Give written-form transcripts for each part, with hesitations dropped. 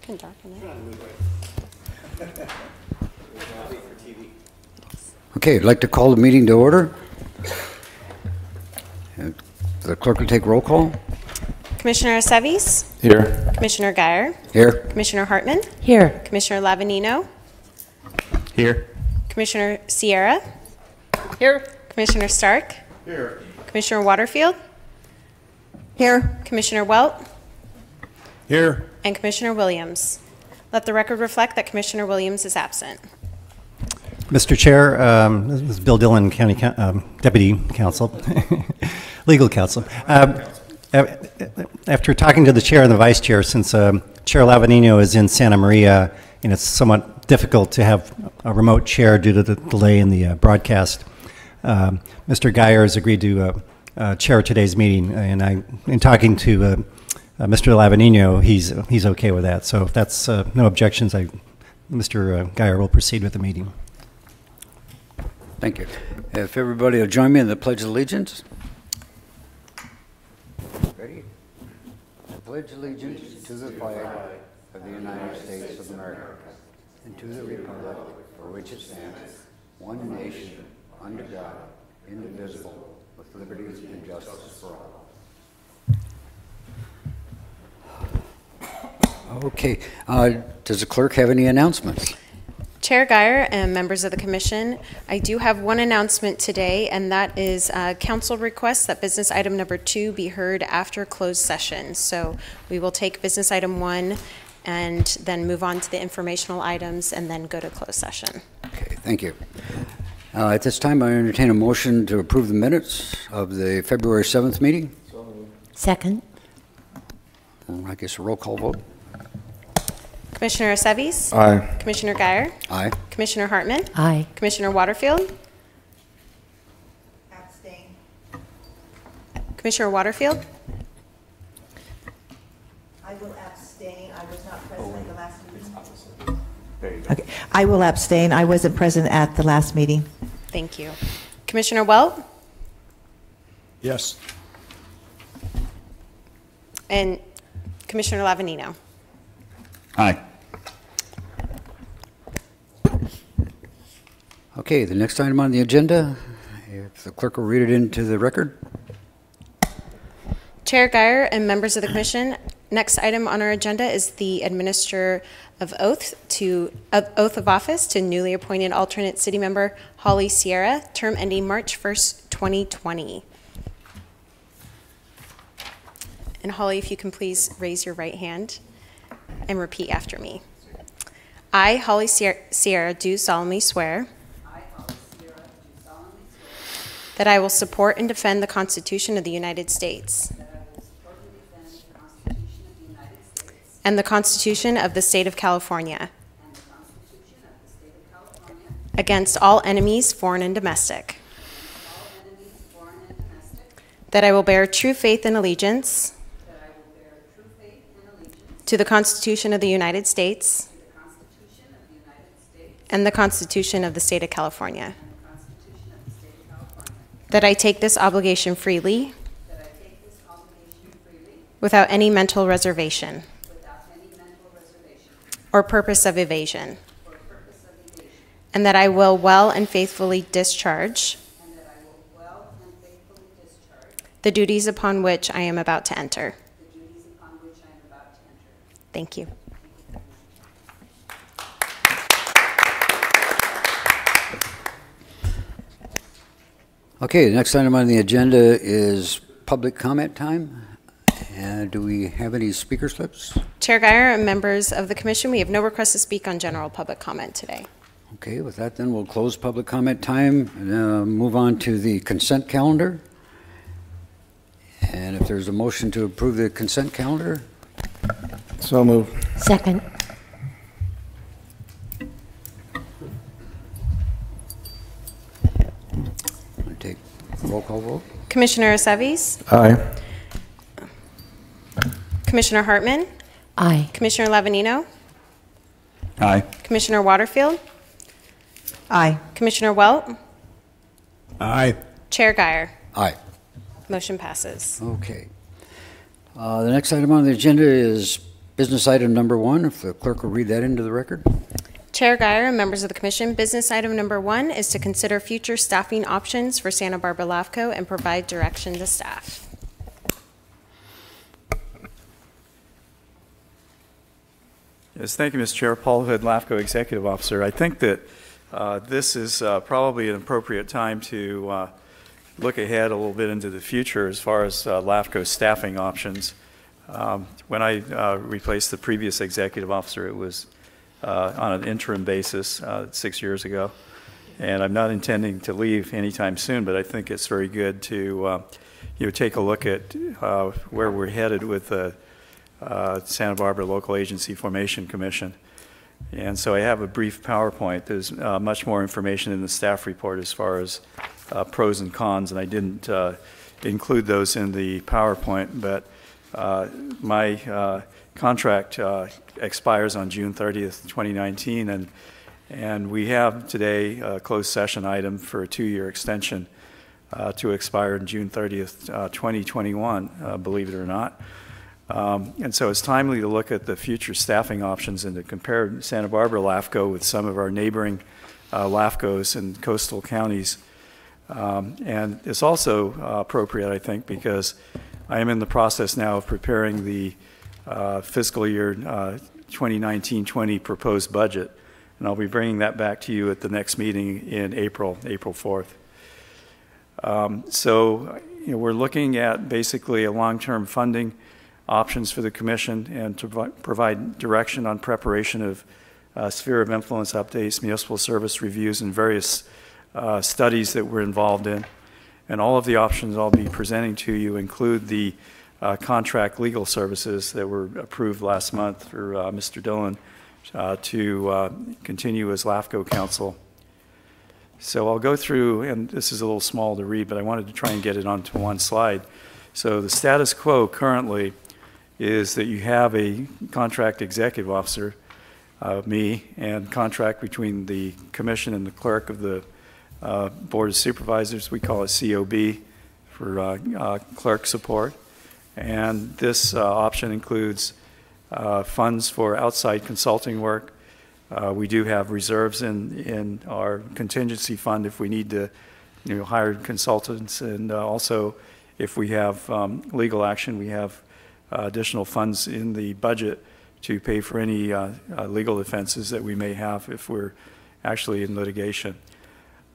Can darken it. Okay, I'd like to call the meeting to order. The clerk will take roll call. Commissioner Aceves? Here. Commissioner Geyer? Here. Commissioner Hartman? Here. Commissioner Lavanino? Here. Commissioner Sierra? Here. Commissioner Stark? Here. Commissioner Waterfield? Here. Commissioner Welt, Here. and Commissioner Williams. Let the record reflect that Commissioner Williams is absent. Mr. Chair, this is Bill Dillon, County Deputy Counsel, Legal Counsel. After talking to the Chair and the Vice Chair, since Chair Lavanino is in Santa Maria, and it's somewhat difficult to have a remote chair due to the delay in the broadcast, Mr. Geyer has agreed to chair today's meeting, and in talking to Mr. Lavanino, he's okay with that. So if that's no objections, Mr. Geyer will proceed with the meeting. Thank you. If everybody will join me in the Pledge of Allegiance. Ready? I pledge allegiance to the flag of the United States of America and to the republic for which it stands, one nation, under God, indivisible, with liberty and justice for all. Okay. Does the clerk have any announcements? Chair Geyer and members of the Commission, I do have one announcement today, and that is council requests that business item number 2 be heard after closed session. So we will take business item 1 and then move on to the informational items and then go to closed session. Okay, thank you. At this time, I entertain a motion to approve the minutes of the February 7th meeting. Second. I guess a roll call vote. Commissioner Aceves? Aye. Commissioner Geyer? Aye. Commissioner Hartman? Aye. Commissioner Waterfield? Abstain. Commissioner Waterfield? I will abstain. I was not present at the last meeting. Okay. I will abstain. I wasn't present at the last meeting. Thank you. Commissioner Welt? Yes. And Commissioner Lavanino? Aye. Okay, the next item on the agenda, if the clerk will read it into the record. Chair Geyer and members of the Commission, next item on our agenda is the administer of oath of office to newly appointed alternate city member Holly Sierra, term ending March 1st, 2020. And Holly, if you can please raise your right hand and repeat after me. I, Holly Sierra, do solemnly swear that I will support and defend the Constitution of the United States and the Constitution of the State of California against all enemies, foreign and domestic, that I will bear true faith and allegiance to the Constitution of the United States and the Constitution of the State of California, that I take this obligation freely without any mental reservation or purpose of evasion, and that I will well and faithfully discharge the duties upon which I am about to enter. Thank you. Okay, the next item on the agenda is public comment time. And do we have any speaker slips? Chair Geyer and members of the Commission, we have no request to speak on general public comment today. Okay, with that then we'll close public comment time and move on to the consent calendar. And if there's a motion to approve the consent calendar. So moved. Second. I'll take a roll call vote. Commissioner Aceves? Aye. Commissioner Hartman? Aye. Commissioner Lavanino? Aye. Commissioner Waterfield? Aye. Commissioner Welt? Aye. Chair Geyer? Aye. Motion passes. Okay. The next item on the agenda is business item number 1. If the clerk will read that into the record. Chair Geyer and members of the Commission, business item number 1 is to consider future staffing options for Santa Barbara LAFCO and provide direction to staff. Yes, thank you, Mr. Chair. Paul Hood, LAFCO Executive Officer. I think that this is probably an appropriate time to look ahead a little bit into the future as far as LAFCO staffing options. When I replaced the previous executive officer, it was on an interim basis 6 years ago. And I'm not intending to leave anytime soon, but I think it's very good to take a look at where we're headed with the Santa Barbara Local Agency Formation Commission. And so I have a brief PowerPoint. There's much more information in the staff report as far as pros and cons, and I didn't include those in the PowerPoint, but my contract expires on June 30th, 2019, and we have today a closed session item for a 2-year extension to expire on June 30th, 2021, believe it or not. And so it's timely to look at the future staffing options and to compare Santa Barbara LAFCO with some of our neighboring LAFCOs in coastal counties. And it's also appropriate, I think, because I am in the process now of preparing the fiscal year 2019-20 proposed budget, and I'll be bringing that back to you at the next meeting in April 4th. So we're looking at basically a long-term funding options for the commission and to provide direction on preparation of sphere of influence updates, municipal service reviews, and various studies that we're involved in. And all of the options I'll be presenting to you include the contract legal services that were approved last month for Mr. Dillon to continue as LAFCO counsel. So I'll go through, and this is a little small to read, but I wanted to try and get it onto one slide. So the status quo currently is that you have a contract executive officer, me, and contract between the commission and the clerk of the Board of Supervisors. We call it COB for clerk support. And this option includes funds for outside consulting work. We do have reserves in our contingency fund if we need to hire consultants, and also if we have legal action, we have additional funds in the budget to pay for any legal defenses that we may have if we're actually in litigation.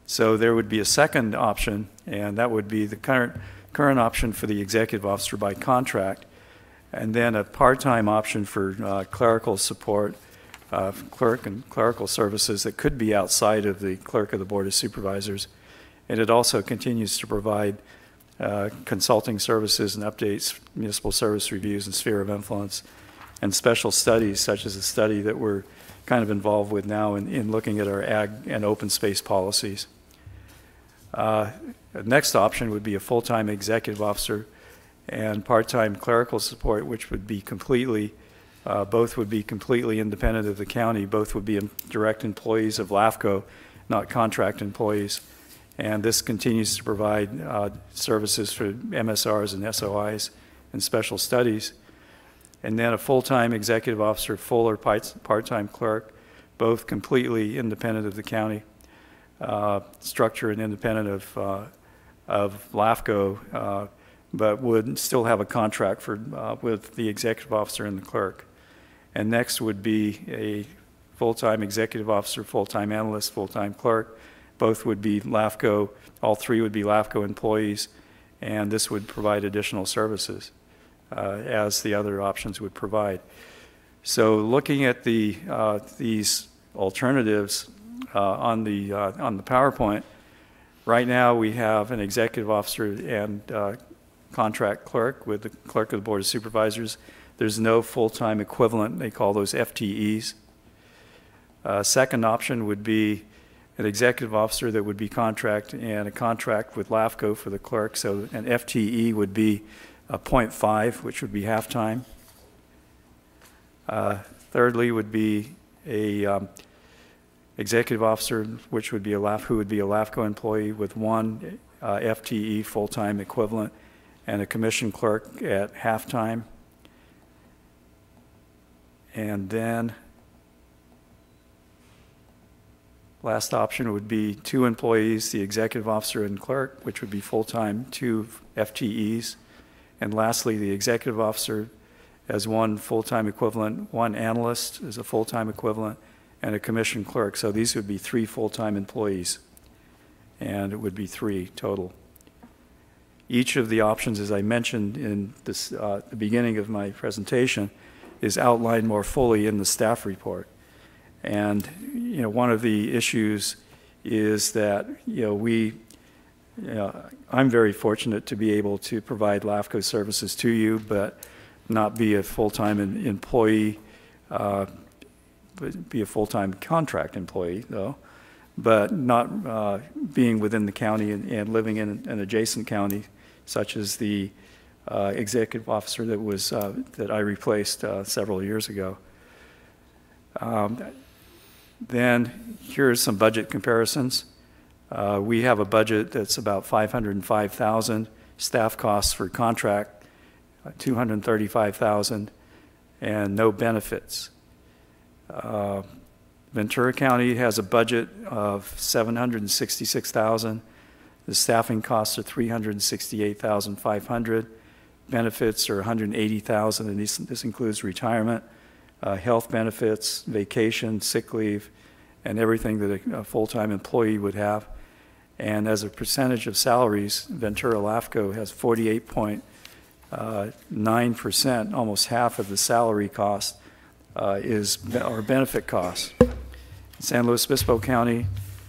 So there would be a second option, and that would be the current option for the executive officer by contract, and then a part-time option for clerical support, clerk and clerical services that could be outside of the clerk of the Board of Supervisors. And it also continues to provide consulting services and updates, municipal service reviews and sphere of influence, and special studies such as a study that we're kind of involved with now in looking at our ag and open space policies. The next option would be a full-time executive officer and part-time clerical support, which would be completely, both would be completely independent of the county. Both would be direct employees of LAFCO, not contract employees. And this continues to provide services for MSRs and SOIs and special studies. And then a full-time executive officer, full or part-time clerk, both completely independent of the county, structure and independent of LAFCO, but would still have a contract with the executive officer and the clerk. And next would be a full-time executive officer, full-time analyst, full-time clerk. Both would be LAFCO, all three would be LAFCO employees, and this would provide additional services as the other options would provide. So looking at these alternatives on the PowerPoint, right now we have an executive officer and contract clerk with the clerk of the Board of Supervisors. There's no full-time equivalent. They call those FTEs. Second option would be an executive officer that would be contract and a contract with LAFCO for the clerk. So an FTE would be a 0.5, which would be half-time. Thirdly would be a executive officer, which would be who would be a LAFCO employee with one FTE full-time equivalent, and a commission clerk at half-time. And then last option would be 2 employees, the executive officer and clerk, which would be full-time, 2 FTEs. And lastly, the executive officer as 1 full-time equivalent, 1 analyst as a full-time equivalent, and a commission clerk. So these would be 3 full-time employees, and it would be 3 total. each of the options, as I mentioned in this, the beginning of my presentation, is outlined more fully in the staff report. And one of the issues is that I'm very fortunate to be able to provide LAFCO services to you, but not be a full-time employee, but be a full-time contract employee, though, but not being within the county and living in an adjacent county, such as the executive officer that was that I replaced several years ago. Then here's some budget comparisons. We have a budget that's about $505,000. Staff costs for contract, $235,000, and no benefits. Ventura County has a budget of $766,000. The staffing costs are $368,500. Benefits are $180,000, and this includes retirement, health benefits, vacation, sick leave, and everything that a full-time employee would have. And as a percentage of salaries, Ventura LAFCO has 48.9%, almost half of the salary cost is our benefit costs. San Luis Obispo County,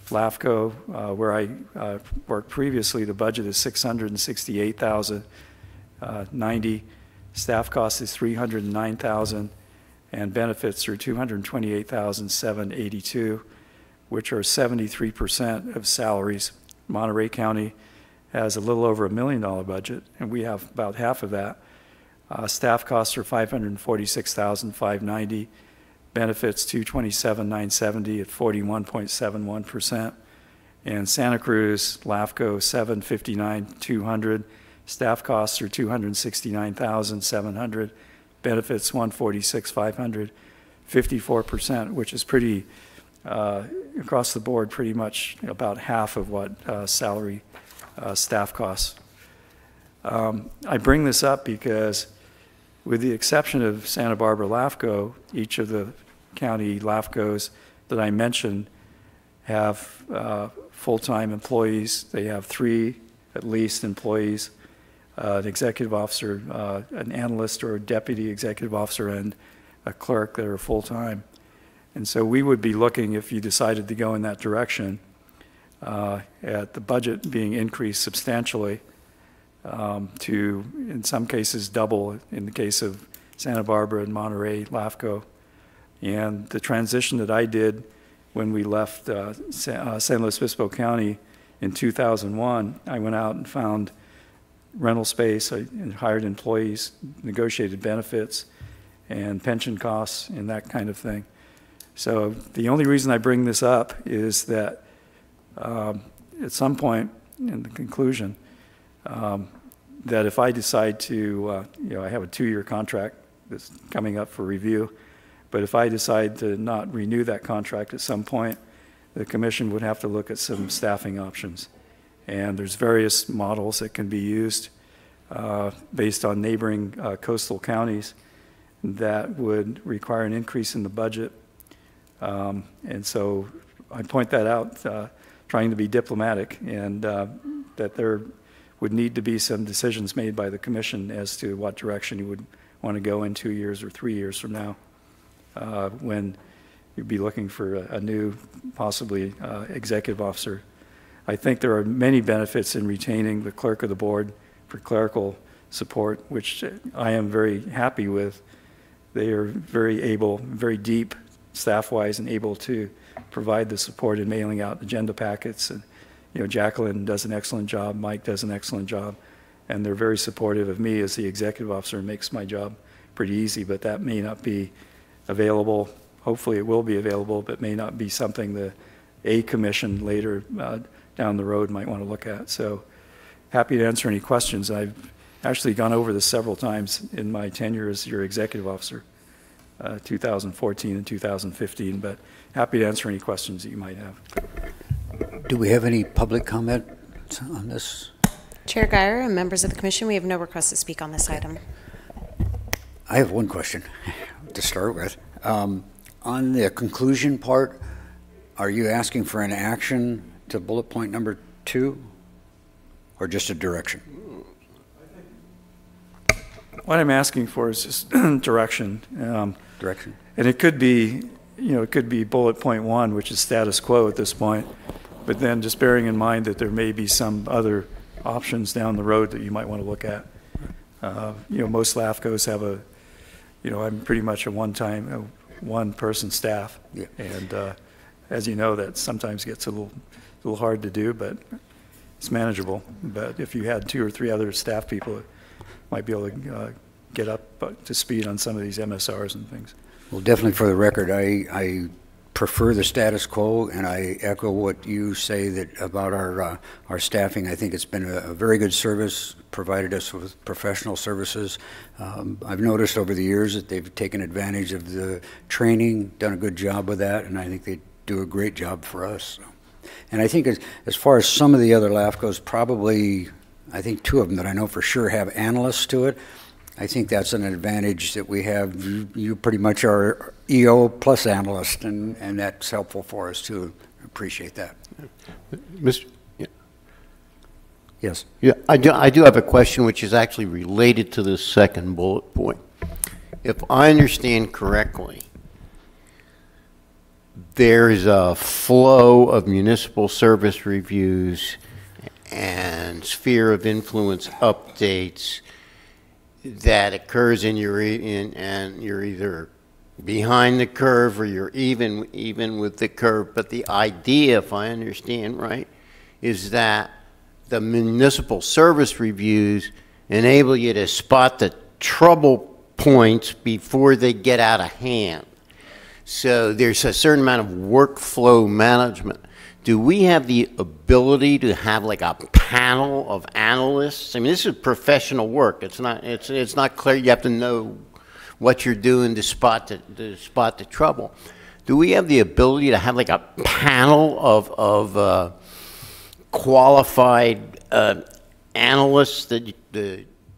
LAFCO, where I worked previously, the budget is $668,090. Staff cost is $309,000, and benefits are $228,782, which are 73% of salaries. Monterey County has a little over $1 million budget, and we have about half of that. Staff costs are $546,590. Benefits $227,970 at 41.71%. And Santa Cruz, LAFCO, $759,200. Staff costs are $269,700. Benefits $146,500. 54%, which is pretty across the board, pretty much about half of what salary staff costs. I bring this up because, with the exception of Santa Barbara LAFCO, each of the county LAFCOs that I mentioned have full-time employees. They have 3 at least employees, an executive officer, an analyst or a deputy executive officer, and a clerk that are full-time. And so we would be looking, if you decided to go in that direction, at the budget being increased substantially to, in some cases, double in the case of Santa Barbara and Monterey LAFCO. And the transition that I did when we left San Luis Obispo County in 2001, I went out and found rental space, I hired employees, negotiated benefits and pension costs and that kind of thing. So the only reason I bring this up is that at some point in the conclusion, that if I decide to, I have a 2-year contract that's coming up for review, but if I decide to not renew that contract at some point, the commission would have to look at some staffing options. And there's various models that can be used based on neighboring coastal counties that would require an increase in the budget. And so I point that out, trying to be diplomatic, and that there would need to be some decisions made by the commission as to what direction you would want to go in 2 years or 3 years from now, when you'd be looking for a new, possibly executive officer. I think there are many benefits in retaining the clerk of the board for clerical support, which I am very happy with. They are very able, very deep staff-wise, and able to provide the support in mailing out agenda packets. And Jacqueline does an excellent job, Mike does an excellent job, and they're very supportive of me as the executive officer. It makes my job pretty easy, but that may not be available. Hopefully it will be available, but may not be something the commission later down the road might want to look at. So happy to answer any questions. I've actually gone over this several times in my tenure as your executive officer, 2014 and 2015, but happy to answer any questions that you might have. Do we have any public comment on this? Chair Guyer and members of the commission, we have no requests to speak on this item. I have one question to start with. On the conclusion part, are you asking for an action to bullet point number 2, or just a direction? What I'm asking for is just direction. Direction. And it could be, it could be bullet point 1, which is status quo at this point, but then just bearing in mind that there may be some other options down the road that you might want to look at. Most LAFCOs have I'm pretty much a one-person staff. Yeah. And as you know, that sometimes gets a little hard to do, but it's manageable. But if you had 2 or 3 other staff people, it might be able to get up to speed on some of these MSRs and things. Well, definitely for the record, I prefer the status quo, and I echo what you say that about our staffing. I think it's been a very good service, provided us with professional services. I've noticed over the years that they've taken advantage of the training, done a good job with that, and I think they do a great job for us. So. And I think as far as some of the other LAFCOs, probably, I think 2 of them that I know for sure have analysts to it. I think that's an advantage that we have. You pretty much are EO plus analyst, and that's helpful for us too. Appreciate that. Mr. Yeah. Yes. Yeah, I do have a question which is actually related to this second bullet point. If I understand correctly, there's a flow of municipal service reviews and sphere of influence updates that occurs and you're either behind the curve or you're even with the curve. But the idea, if I understand right, is that the municipal service reviews enable you to spot the trouble points before they get out of hand. So there's a certain amount of workflow management. Do we have the ability to have like a panel of analysts? I mean, this is professional work. It's not clear. You have to know what you're doing to spot the trouble. Do we have the ability to have like a panel of qualified analysts that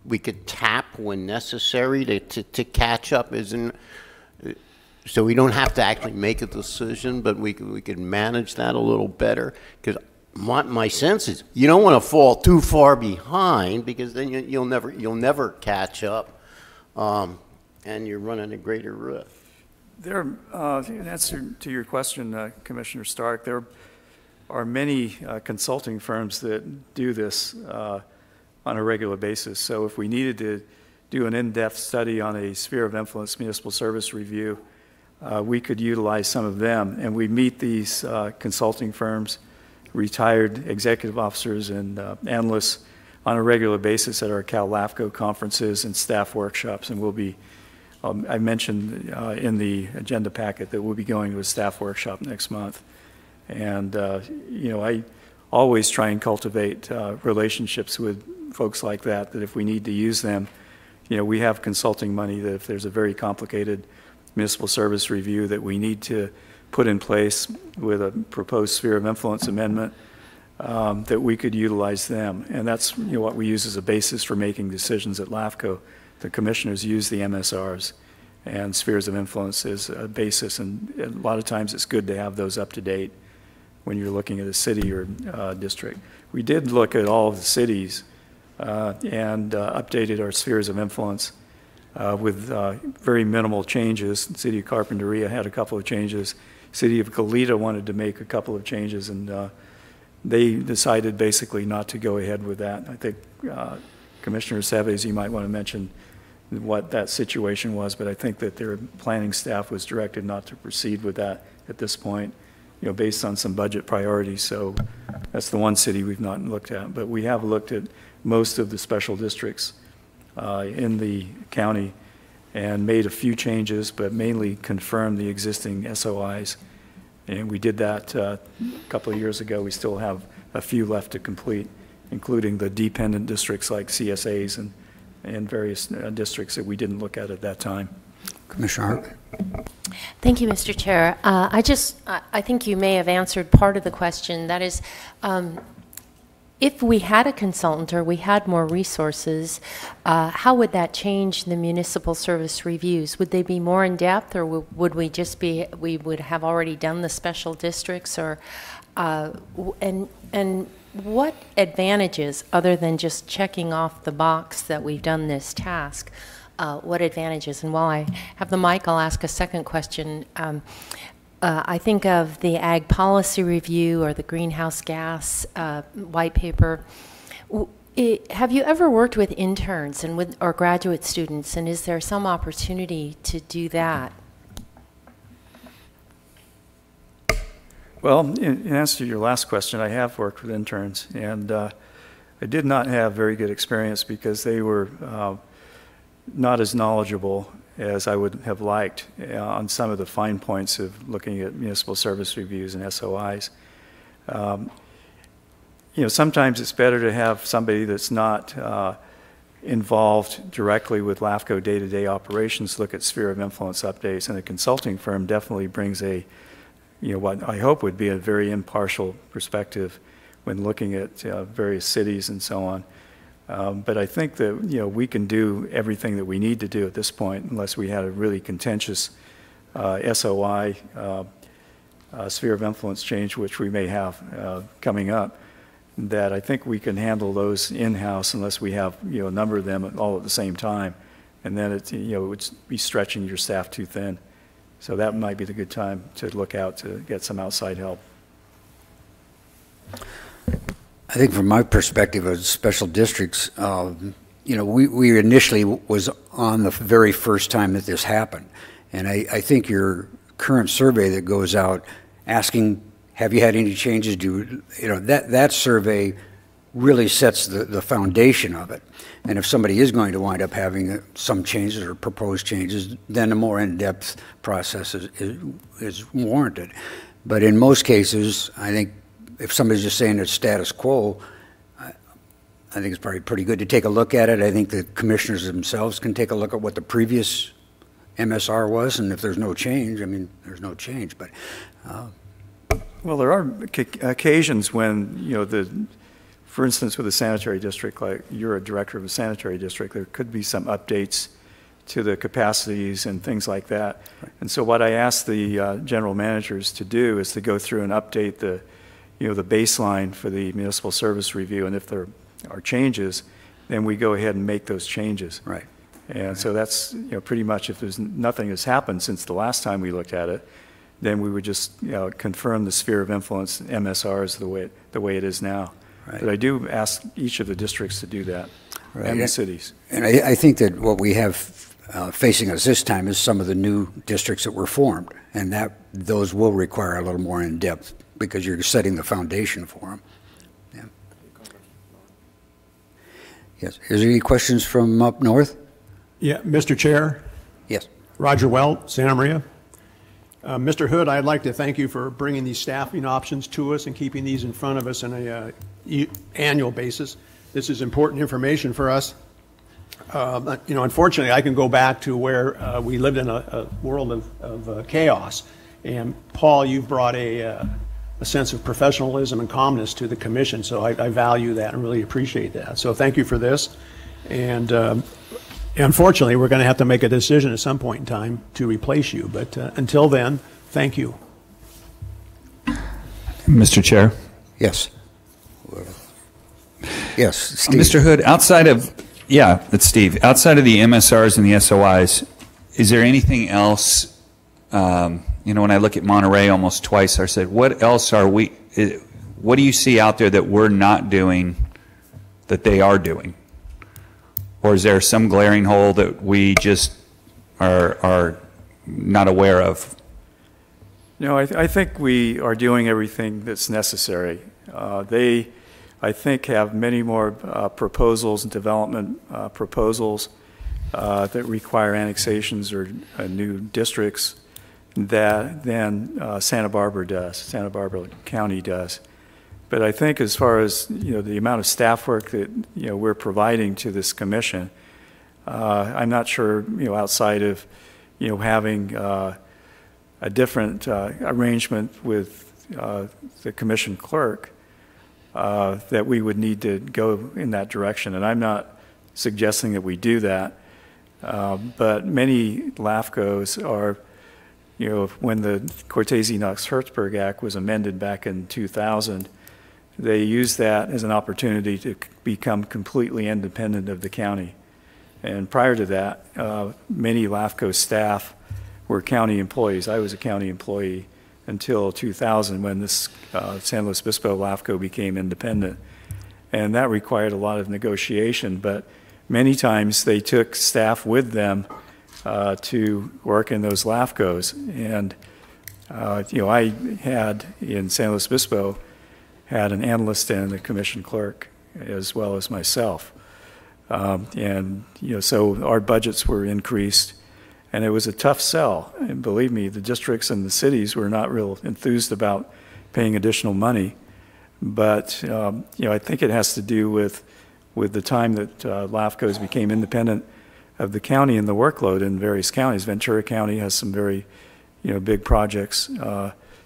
we could tap when necessary to catch up? So we don't have to actually make a decision, but we could manage that a little better. Because my sense is you don't want to fall too far behind, because then you'll never catch up, and you're running a greater risk. In answer to your question, Commissioner Stark, there are many consulting firms that do this on a regular basis. So if we needed to do an in-depth study on a sphere of influence municipal service review, we could utilize some of them. And we meet these consulting firms, retired executive officers and analysts on a regular basis at our Cal LAFCO conferences and staff workshops. And we'll be, I mentioned in the agenda packet that we'll be going to a staff workshop next month. And, I always try and cultivate relationships with folks like that if we need to use them, we have consulting money that if there's a very complicated municipal service review that we need to put in place with a proposed sphere of influence amendment, that we could utilize them. And that's what we use as a basis for making decisions at LAFCO. The commissioners use the MSRs, and spheres of influence is a basis, and a lot of times it's good to have those up to date when you're looking at a city or district. We did look at all of the cities and updated our spheres of influence with very minimal changes. The city of Carpinteria had a couple of changes. City of Goleta wanted to make a couple of changes, and they decided basically not to go ahead with that. I think Commissioner Seves, you might want to mention what that situation was, but I think that their planning staff was directed not to proceed with that at this point, based on some budget priorities. So that's the one city we've not looked at, but we have looked at most of the special districts in the county and made a few changes, but mainly confirmed the existing SOIs. And we did that a couple of years ago. We still have a few left to complete, including the dependent districts like CSAs and various districts that we didn't look at that time. Commissioner Hart. Thank you, Mr. Chair. I think you may have answered part of the question. That is, if we had a consultant or we had more resources, how would that change the municipal service reviews? Would they be more in depth, or would we just be, we would have already done the special districts, or, and what advantages, other than just checking off the box that we've done this task, what advantages. And while I have the mic, I'll ask a second question. I think of the Ag Policy Review or the Greenhouse Gas White Paper. Have you ever worked with interns and or graduate students, and is there some opportunity to do that? Well, in answer to your last question, I have worked with interns, and I did not have very good experience because they were not as knowledgeable as I would have liked on some of the fine points of looking at municipal service reviews and SOIs. You know, sometimes it's better to have somebody that's not involved directly with LAFCO day-to-day operations look at sphere of influence updates, and a consulting firm definitely brings a, you know, what I hope would be a very impartial perspective when looking at various cities and so on. But I think that, you know, we can do everything that we need to do at this point unless we had a really contentious SOI sphere of influence change, which we may have coming up, that I think we can handle those in-house unless we have, you know, a number of them all at the same time. And then it, you know, it would be stretching your staff too thin. So that might be the good time to look out to get some outside help. I think from my perspective as special districts, you know, we initially was on the very first time that this happened. And I think your current survey that goes out asking, have you had any changes? You know, that survey really sets the foundation of it. And if somebody is going to wind up having some changes or proposed changes, then a more in-depth process is warranted. But in most cases, I think if somebody's just saying it's status quo, I think it's probably pretty good to take a look at it. I think the commissioners themselves can take a look at what the previous MSR was, and if there's no change, I mean, there's no change. But well, there are occasions when, you know, for instance, with a sanitary district, like you're a director of a sanitary district, there could be some updates to the capacities and things like that. Right. And so what I ask the general managers to do is to go through and update the, you know, the baseline for the municipal service review. And if there are changes, then we go ahead and make those changes. Right. And right. So that's, you know, pretty much if there's nothing has happened since the last time we looked at it, then we would just, you know, confirm the sphere of influence MSR is the way it is now. Right. But I do ask each of the districts to do that, right. And the cities. And I think that what we have facing us this time is some of the new districts that were formed, and those will require a little more in-depth because you're setting the foundation for them. Yeah. Yes. Is there any questions from up north? Yeah, Mr. Chair. Yes. Roger Welt, Santa Maria. Mr. Hood, I'd like to thank you for bringing these staffing options to us and keeping these in front of us on a annual basis. This is important information for us. You know, unfortunately, I can go back to where we lived in a world of chaos. And Paul, you've brought a sense of professionalism and calmness to the commission, so I value that and really appreciate that. So thank you for this. And unfortunately, we're going to have to make a decision at some point in time to replace you. But until then, thank you. Mr. Chair. Yes. Yes, Steve. Mr. Hood, outside of, yeah, it's Steve. Outside of the MSRs and the SOIs, is there anything else, you know, when I look at Monterey almost twice, I said, what else are we, what do you see out there that we're not doing that they are doing? Or is there some glaring hole that we just are not aware of? No, I think we are doing everything that's necessary. They, I think, have many more proposals and development proposals that require annexations or new districts than Santa Barbara County does. But I think as far as, you know, the amount of staff work that, you know, we're providing to this commission, I'm not sure, you know, outside of, you know, having a different arrangement with the commission clerk, that we would need to go in that direction. And I'm not suggesting that we do that, but many LAFCOs are, you know, when the Cortese-Knox-Hertzberg Act was amended back in 2000, they used that as an opportunity to become completely independent of the county. And prior to that, many LAFCO staff were county employees. I was a county employee until 2000 when this San Luis Obispo LAFCO became independent. And that required a lot of negotiation, but many times they took staff with them to work in those LAFCOs. And, I had in San Luis Obispo, had an analyst and a commission clerk as well as myself. So our budgets were increased, and it was a tough sell. And believe me, the districts and the cities were not real enthused about paying additional money. But, I think it has to do with the time that LAFCOs became independent of the county and the workload in various counties. Ventura County has some very, big projects.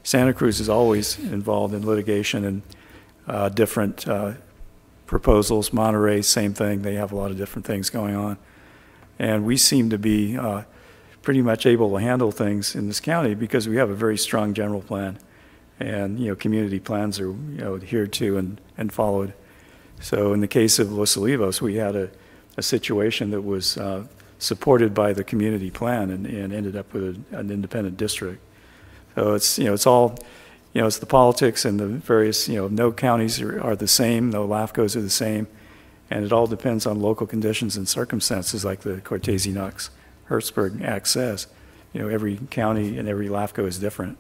Santa Cruz is always involved in litigation and different proposals. Monterey, same thing. They have a lot of different things going on. And we seem to be pretty much able to handle things in this county because we have a very strong general plan. And, community plans are, adhered to and followed. So in the case of Los Olivos, we had a situation that was supported by the community plan and ended up with an independent district. So it's, it's all, it's the politics and the various, no counties are the same, no LAFCOs are the same, and it all depends on local conditions and circumstances like the Cortese-Knox-Hertzberg Act says. Every county and every LAFCO is different.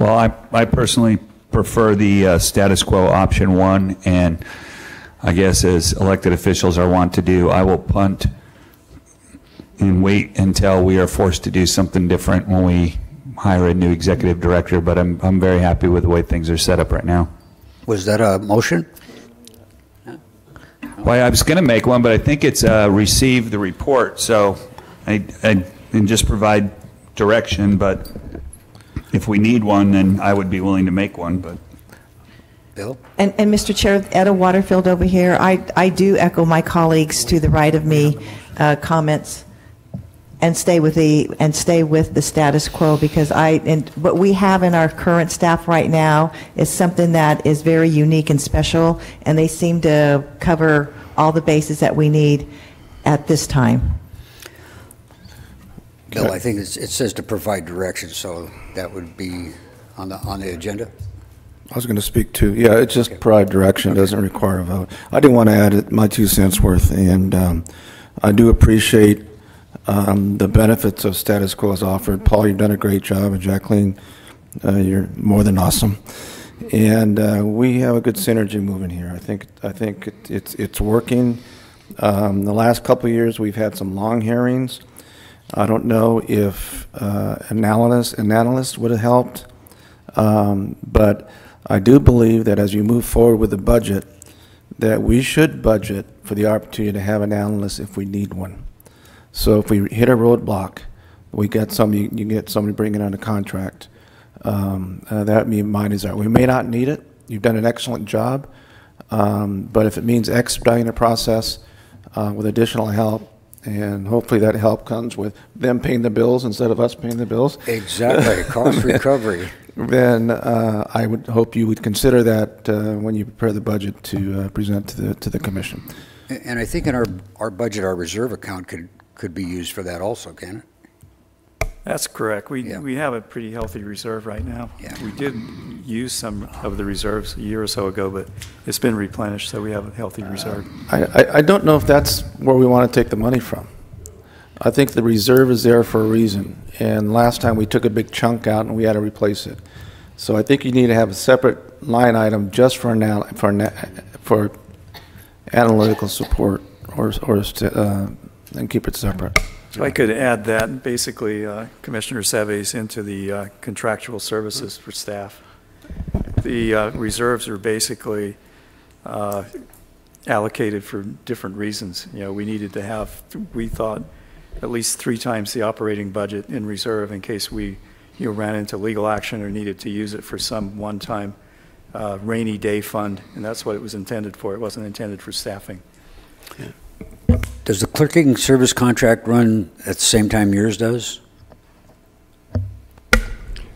Well, I personally prefer the status quo option 1, and I guess as elected officials are wont to do, I will punt and wait until we are forced to do something different when we hire a new executive director, but I'm very happy with the way things are set up right now. Was that a motion? Well, I was going to make one, but I think it's receive the report, so I and just provide direction, but if we need one, then I would be willing to make one, but. Bill? And Mr. Chair, Etta Waterfield over here, I do echo my colleagues to the right of me comments and stay with the status quo, because what we have in our current staff right now is something that is very unique and special, and they seem to cover all the bases that we need at this time. Bill, I think it says to provide direction, so that would be on the agenda. I was going to speak to, it's just provide direction, doesn't require a vote. I do want to add my 2 cents worth, and I do appreciate the benefits of status quo as offered. Paul, you've done a great job, and Jacqueline, you're more than awesome. And we have a good synergy moving here. I think it's working. The last couple of years, we've had some long hearings. I don't know if an analyst would have helped, but I do believe that as you move forward with the budget, that we should budget for the opportunity to have an analyst if we need one. So if we hit a roadblock, we get somebody, you get somebody bringing on a contract. That would be my desire. We may not need it. You've done an excellent job, but if it means expediting the process with additional help, and hopefully that help comes with them paying the bills instead of us paying the bills. Exactly, cost recovery. Then I would hope you would consider that when you prepare the budget to present to the commission. And I think in our budget, our reserve account could be used for that also, can it? That's correct. We have a pretty healthy reserve right now. Yeah. We did use some of the reserves a year or so ago, but it's been replenished, so we have a healthy reserve. I don't know if that's where we want to take the money from. I think the reserve is there for a reason, and last time we took a big chunk out and we had to replace it. So I think you need to have a separate line item just for analytical support, and keep it separate. So I could add that, basically, Commissioner Seves, into the contractual services for staff. The reserves are basically allocated for different reasons. We needed to have, we thought, at least 3 times the operating budget in reserve in case we ran into legal action or needed to use it for some one-time rainy day fund, and that's what it was intended for. It wasn't intended for staffing. Yeah. Does the clerking service contract run at the same time yours does?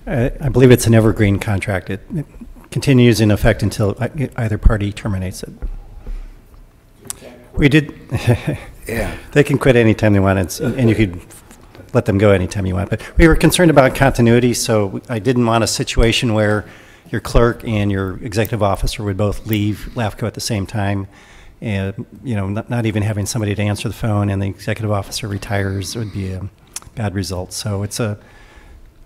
I believe it's an evergreen contract. It continues in effect until either party terminates it. We did Yeah. They can quit anytime they want, and you could let them go anytime you want. But we were concerned about continuity, so I didn't want a situation where your clerk and your executive officer would both leave LAFCO at the same time. And, you know, not even having somebody to answer the phone and the executive officer retires would be a bad result. So it's a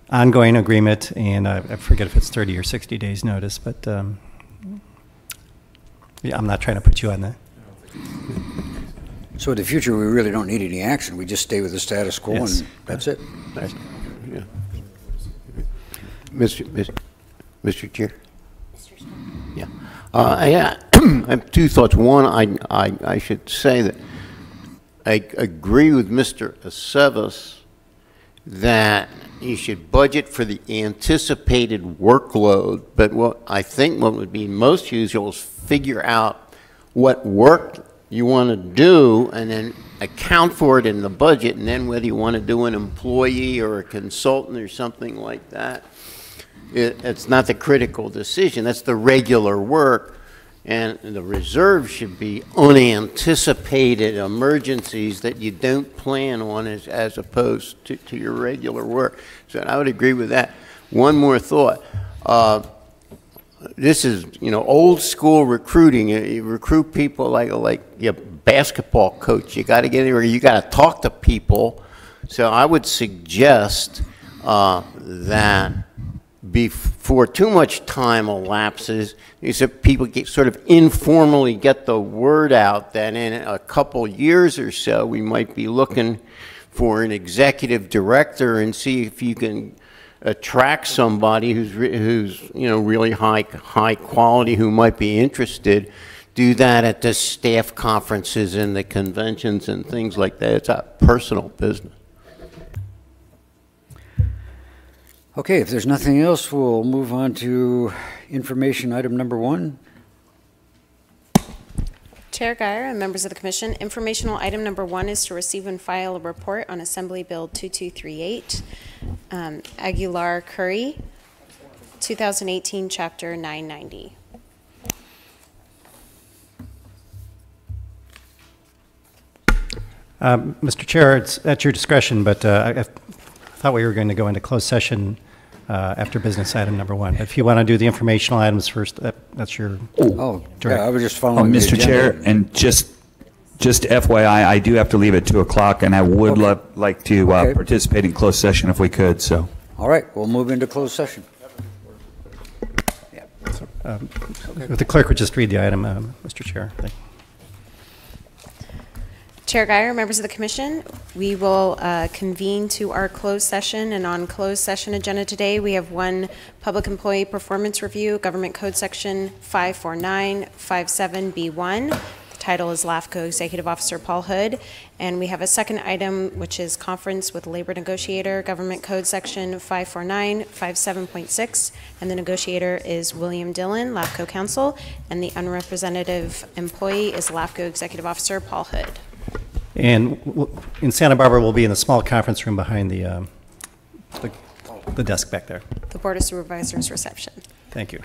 ongoing agreement, and I forget if it's 30 or 60 days notice, but yeah, I'm not trying to put you on that. So in the future, we really don't need any action. We just stay with the status quo, Yes. and that's it. Yeah. Mr. Chair? Yeah. I have two thoughts. One, I should say that I agree with Mr. Aceves that you should budget for the anticipated workload, but what I think what would be most useful is figure out what work you want to do and then account for it in the budget, and then whether you want to do an employee or a consultant or something like that. It's not the critical decision. That's the regular work. And the reserve should be unanticipated emergencies that you don't plan on as opposed to your regular work. So I would agree with that. One more thought. This is, you know, old school recruiting. You recruit people like your basketball coach. You got to get anywhere. You got to talk to people. So I would suggest that before too much time elapses, people sort of informally get the word out that in a couple years or so, we might be looking for an executive director and see if you can attract somebody who's you know, really high quality, who might be interested. Do that at the staff conferences and the conventions and things like that. It's a personal business. Okay, if there's nothing else, we'll move on to information item number 1. Chair Guyer and members of the Commission, informational item number 1 is to receive and file a report on Assembly Bill 2238, Aguilar Curry, 2018, Chapter 990. Mr. Chair, it's at your discretion, but I thought we were going to go into closed session after business item number 1. But if you want to do the informational items first, that's your Yeah, I was just following the Mr. agenda. Chair, and just FYI, I do have to leave at 2 o'clock, and I would like to participate in closed session if we could. So, all right, we'll move into closed session. If the clerk would just read the item, Mr. Chair. Thank you. Chair Guyer, members of the Commission, we will convene to our closed session, and on closed session agenda today, we have 1 Public Employee Performance Review, Government Code Section 54957B1. The title is LAFCO Executive Officer Paul Hood, and we have a second item, which is Conference with Labor Negotiator, Government Code Section 54957.6, and the negotiator is William Dillon, LAFCO Counsel, and the unrepresentative employee is LAFCO Executive Officer Paul Hood. And in Santa Barbara, we'll be in the small conference room behind the desk back there. The Board of Supervisors reception. Thank you.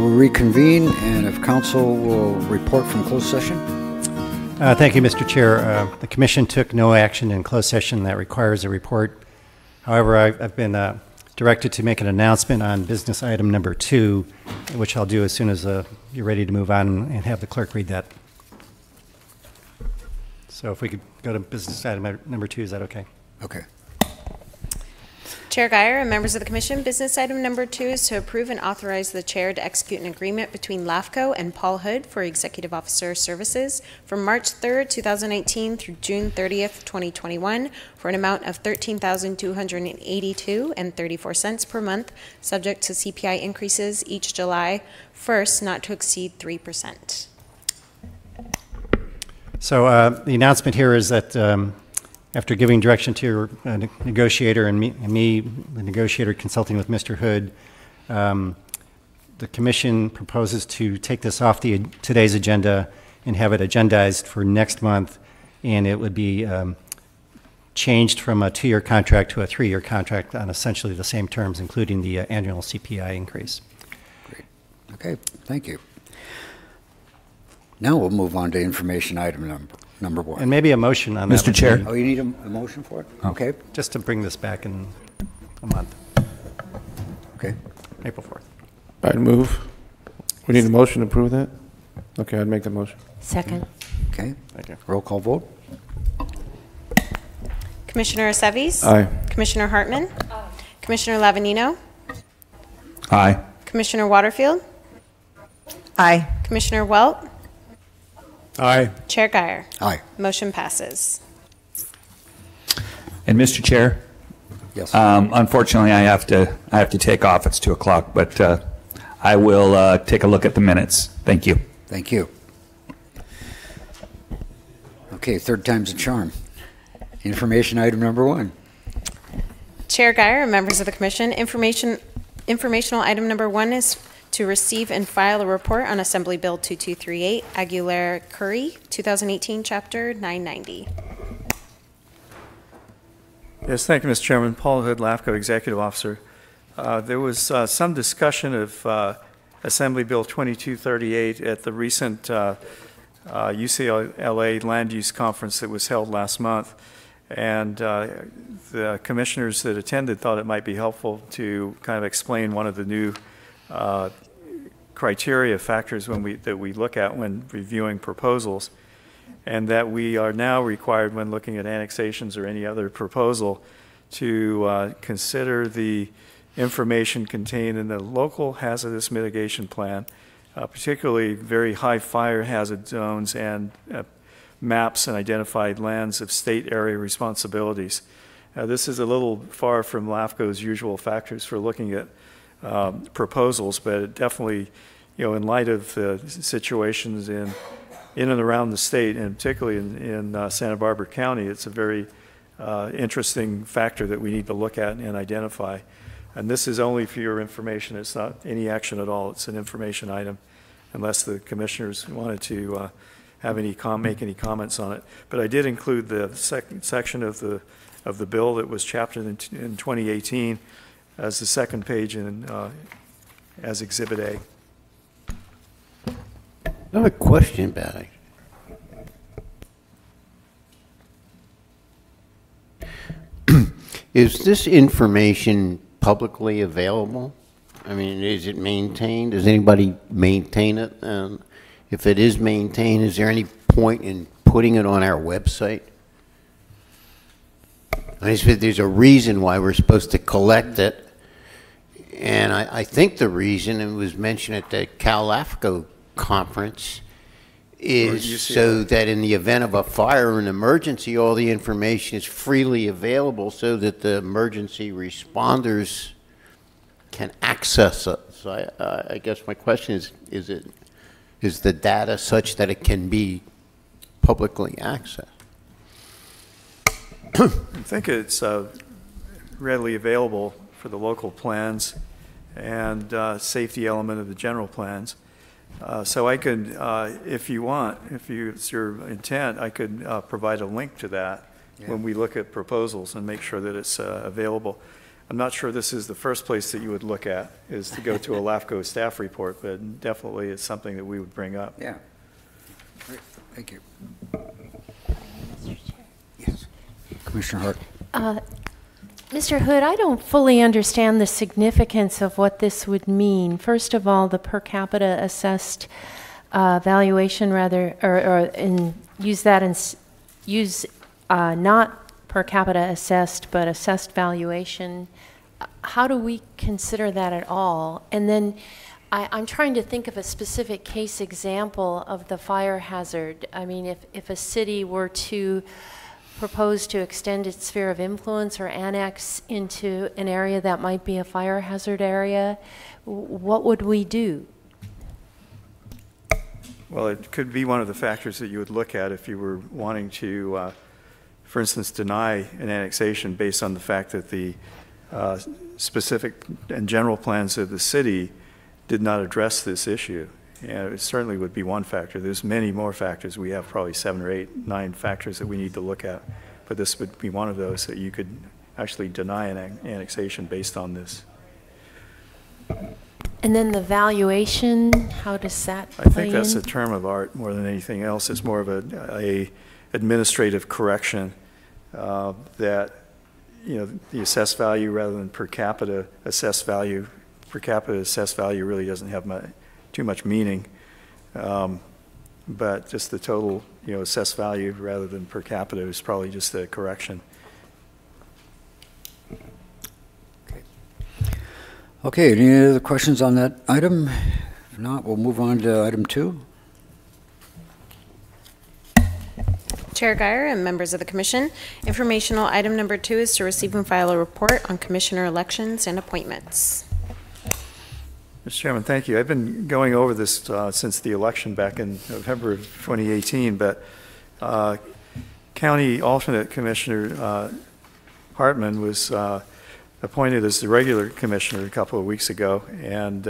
We'll reconvene, and if council will report from closed session. Thank you, Mr. Chair. The Commission took no action in closed session that requires a report. However, I've been directed to make an announcement on business item number 2, which I'll do as soon as you're ready to move on and have the clerk read that. So if we could go to business item number 2, is that okay? Okay. Chair Guyer and members of the Commission, business item number 2 is to approve and authorize the Chair to execute an agreement between LAFCO and Paul Hood for Executive Officer Services from March 3rd, 2018 through June 30th, 2021 for an amount of $13,282.34 per month, subject to CPI increases each July 1st, not to exceed 3%. So the announcement here is that after giving direction to your negotiator and me, the negotiator consulting with Mr. Hood, the Commission proposes to take this off today's agenda and have it agendized for next month, and it would be changed from a 2-year contract to a 3-year contract on essentially the same terms, including the annual CPI increase. Great. Okay, thank you. Now we'll move on to information item number 1. And maybe a motion on that. Mr. Chair. Oh, you need a motion for it? Okay. Just to bring this back in a month, Okay. April 4th. I'd move. We need a motion to approve that? Okay, I'd make the motion. Second. Okay. Thank you. Roll call vote. Commissioner Aceves? Aye. Commissioner Hartman? Commissioner Lavanino? Aye. Commissioner Waterfield? Aye. Commissioner Welt? Aye. Chair Guyer? Aye. Motion passes. And Mr. Chair, Yes. unfortunately, I have to take off. It's 2 o'clock, but I will take a look at the minutes. Thank you. Thank you. Okay, third time's a charm. Information item number 1. Chair Guyer and members of the Commission, informational item number 1 is to receive and file a report on Assembly Bill 2238, Aguilera-Curry, 2018, Chapter 990. Yes, thank you, Mr. Chairman. Paul Hood, LAFCO Executive Officer. There was some discussion of Assembly Bill 2238 at the recent UCLA Land Use Conference that was held last month. And the commissioners that attended thought it might be helpful to kind of explain one of the new criteria factors that we look at when reviewing proposals, and that we are now required when looking at annexations or any other proposal to consider the information contained in the local hazardous mitigation plan, particularly very high fire hazard zones and maps and identified lands of state area responsibilities. This is a little far from LAFCO's usual factors for looking at proposals, but it definitely, in light of the situations in and around the state, and particularly in Santa Barbara County, it's a very interesting factor that we need to look at and identify. And this is only for your information. It's not any action at all. It's an information item, unless the commissioners wanted to have make any comments on it. But I did include the second section of the bill that was chaptered in 2018 as the second page as Exhibit A. I have a question about it. Is this information publicly available? I mean, is it maintained? Does anybody maintain it? If it is maintained, is there any point in putting it on our website? I said there's a reason why we're supposed to collect it, and I think the reason, it was mentioned at the LAFCO conference, is so that in the event of a fire or an emergency, all the information is freely available so that the emergency responders can access it. So I guess my question is the data such that it can be publicly accessed? I think it's readily available for the local plans and safety element of the general plans. So I could, if you want, it's your intent, I could provide a link to that when we look at proposals and make sure that it's available. I'm not sure this is the first place that you would look at, is to go to a LAFCO staff report, but definitely it's something that we would bring up. Yeah. Great. Thank you. Mr. Chair. Yes. Commissioner Hart. Mr. Hood, I don't fully understand the significance of what this would mean. First of all, the per capita assessed valuation, rather, use not per capita assessed, but assessed valuation. How do we consider that at all? And then I'm trying to think of a specific case example of the fire hazard. I mean, if a city were to propose to extend its sphere of influence or annex into an area that might be a fire hazard area, what would we do? Well, it could be one of the factors that you would look at if you were wanting to, for instance, deny an annexation based on the fact that the specific and general plans of the city did not address this issue. And it certainly would be one factor. There's many more factors. We have probably 7 or 8, 9 factors that we need to look at. But this would be one of those that you could actually deny an annexation based on this. And then the valuation, how does that play in? I think that's a term of art more than anything else. It's more of a administrative correction that, you know, the assessed value rather than per capita assessed value. Per capita assessed value really doesn't have too much meaning, but just the total, you know, assessed value rather than per capita is probably just a correction. Okay, any other questions on that item? If not, we'll move on to item 2. Chair Guyer and members of the Commission, informational item number 2 is to receive and file a report on commissioner elections and appointments. Mr. Chairman, thank you. I've been going over this since the election back in November of 2018, but County Alternate Commissioner Hartman was appointed as the regular commissioner a couple of weeks ago, and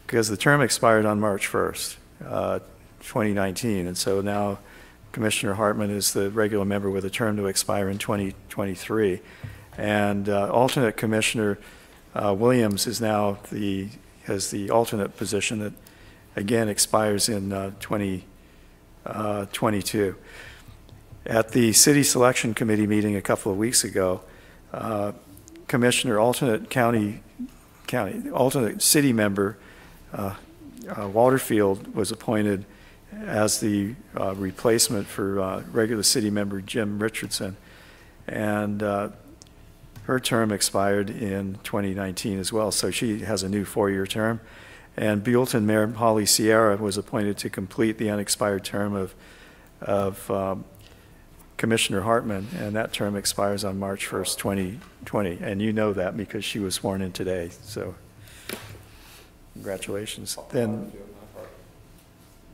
because the term expired on March 1st, 2019, and so now Commissioner Hartman is the regular member with a term to expire in 2023, and alternate Commissioner Williams is now has the alternate position that again expires in 2022. At the City Selection Committee meeting a couple of weeks ago, alternate city member Waterfield was appointed as the replacement for regular city member Jim Richardson, and her term expired in 2019 as well, so she has a new 4-year term. And Buellton Mayor Holly Sierra was appointed to complete the unexpired term of Commissioner Hartman, and that term expires on March 1st, 2020. And you know that because she was sworn in today, so congratulations. Then,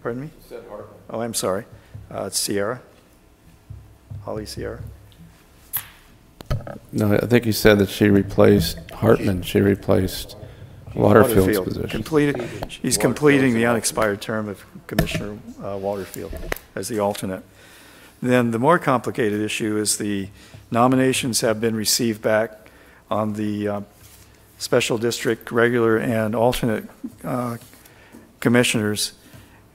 pardon me? You said Hartman. Oh, I'm sorry. It's Sierra, Holly Sierra. No, I think you said that she replaced Hartman. She replaced Waterfield's position. He's completing the unexpired term of Commissioner Waterfield as the alternate. Then the more complicated issue is the nominations have been received back on the special district regular and alternate commissioners,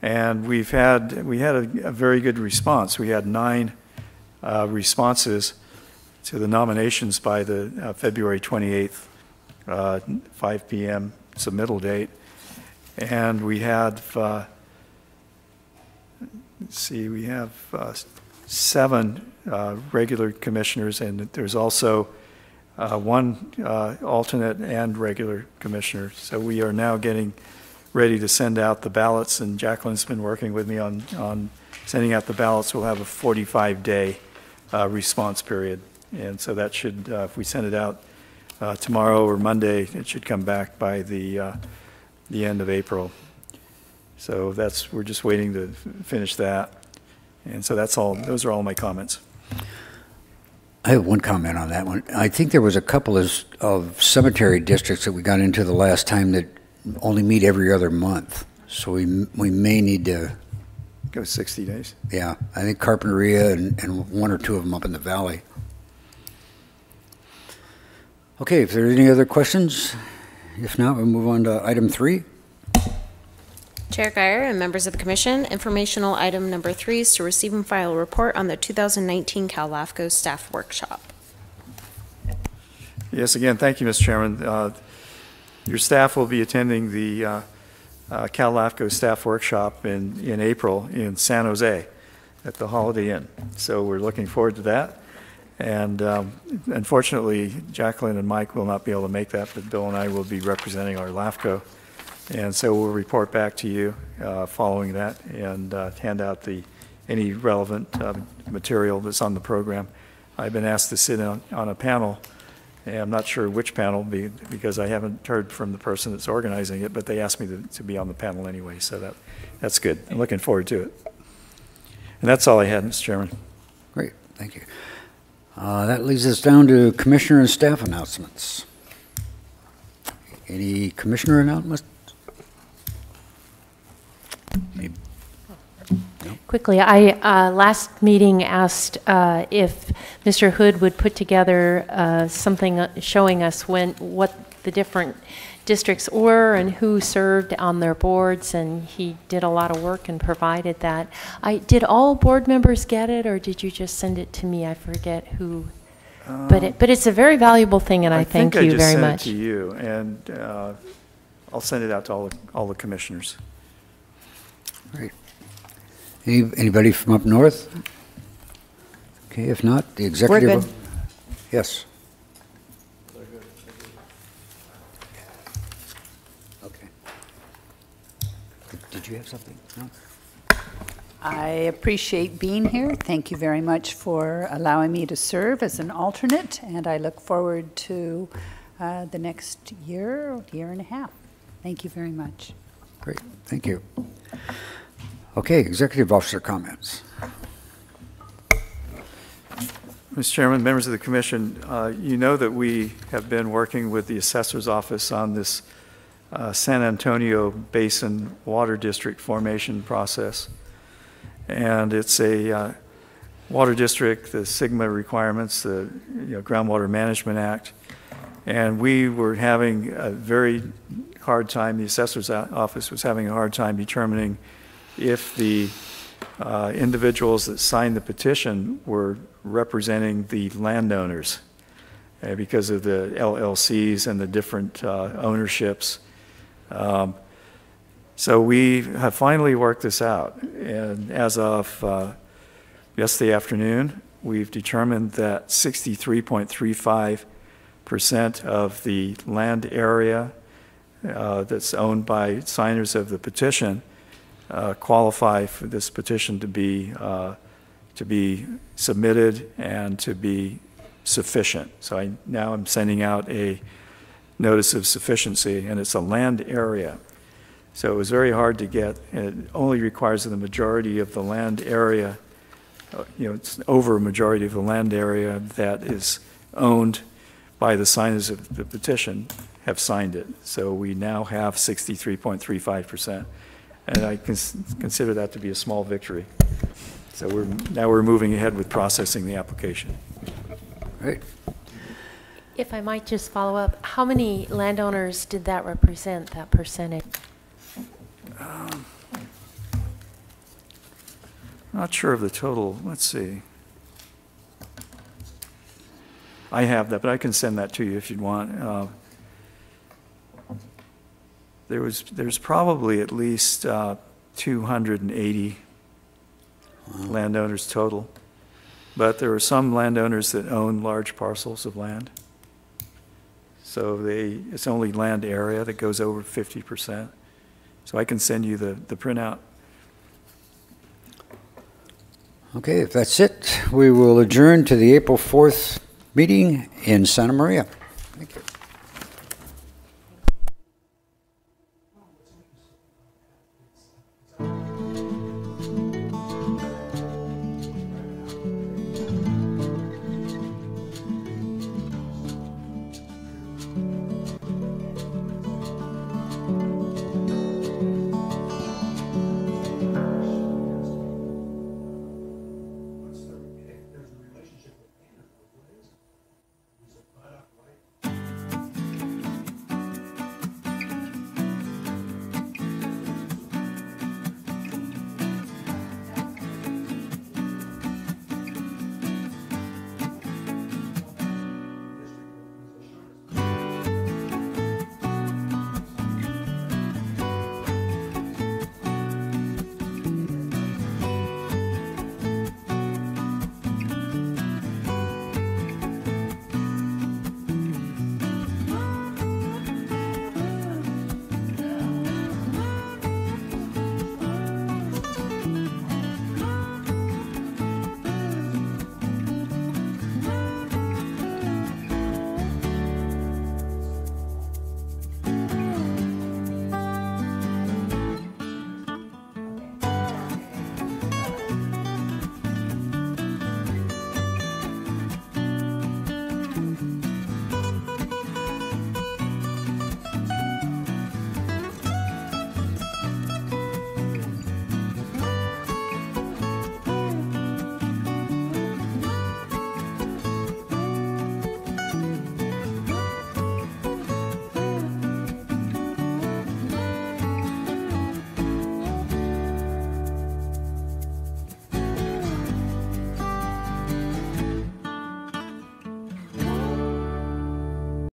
and we had a very good response. We had 9 responses to the nominations by the February 28th 5 p.m. submittal date, and we had we have 7 regular commissioners, and there's also 1 alternate and regular commissioner. So we are now getting ready to send out the ballots, and Jacqueline's been working with me on sending out the ballots. We'll have a 45-day response period, and so that should, if we send it out tomorrow or Monday, it should come back by the end of April. So we're just waiting to finish that. And so that's all. Those are all my comments. I have one comment on that one. I think there was a couple of cemetery districts that we got into the last time that only meet every other month. So we may need to go 60 days. Yeah, I think Carpinteria and 1 or 2 of them up in the valley. Okay, if there are any other questions, if not, we'll move on to item 3. Chair Guyer and members of the Commission, informational item number 3 is to receive and file a report on the 2019 Cal LAFCO staff workshop. Yes, again, thank you, Mr. Chairman. Your staff will be attending the Cal LAFCO staff workshop in April in San Jose at the Holiday Inn. So we're looking forward to that. And unfortunately, Jacqueline and Mike will not be able to make that, but Bill and I will be representing our LAFCO. And so we'll report back to you following that and hand out any relevant material that's on the program. I've been asked to sit on a panel, and I'm not sure which panel because I haven't heard from the person that's organizing it, but they asked me to be on the panel anyway, so that's good. I'm looking forward to it. And that's all I had, Mr. Chairman. Great, thank you. That leads us down to commissioner and staff announcements. Any commissioner announcements? Quickly, I last meeting asked if Mr. Hood would put together something showing us what the different districts were and who served on their boards, and he did a lot of work and provided that. Did all board members get it, or did you just send it to me? I forget who. But it's a very valuable thing, and I thank you very much. I think I just sent it to you, and I'll send it out to all the commissioners. Great. Anybody from up north? Okay, if not, the executive. We're good. Yes. Okay. Did you have something? No? I appreciate being here. Thank you very much for allowing me to serve as an alternate, and I look forward to the next year and a half. Thank you very much. Great, thank you. Okay, executive officer comments. Mr. Chairman, members of the commission, you know that we have been working with the assessor's office on this San Antonio Basin Water District formation process. And it's a water district, the SIGMA requirements, the Groundwater Management Act. And we were having a very hard time, the assessor's office was having a hard time determining if the individuals that signed the petition were representing the landowners because of the LLCs and the different ownerships. So we have finally worked this out, and as of yesterday afternoon, we've determined that 63.35% of the land area that's owned by signers of the petition qualify for this petition to be submitted and to be sufficient. So now I'm sending out a notice of sufficiency, and it's a land area. So it was very hard to get, and it only requires the majority of the land area, it's over a majority of the land area that is owned by the signers of the petition have signed it. So we now have 63.35%. And I consider that to be a small victory. So now we're moving ahead with processing the application. Great. If I might just follow up, how many landowners did that represent, that percentage? Not sure of the total. Let's see. I have that, but I can send that to you if you'd want. There's probably at least 280 landowners total, but there are some landowners that own large parcels of land. So it's only land area that goes over 50%. So I can send you the printout. Okay, if that's it, we will adjourn to the April 4th meeting in Santa Maria. Thank you.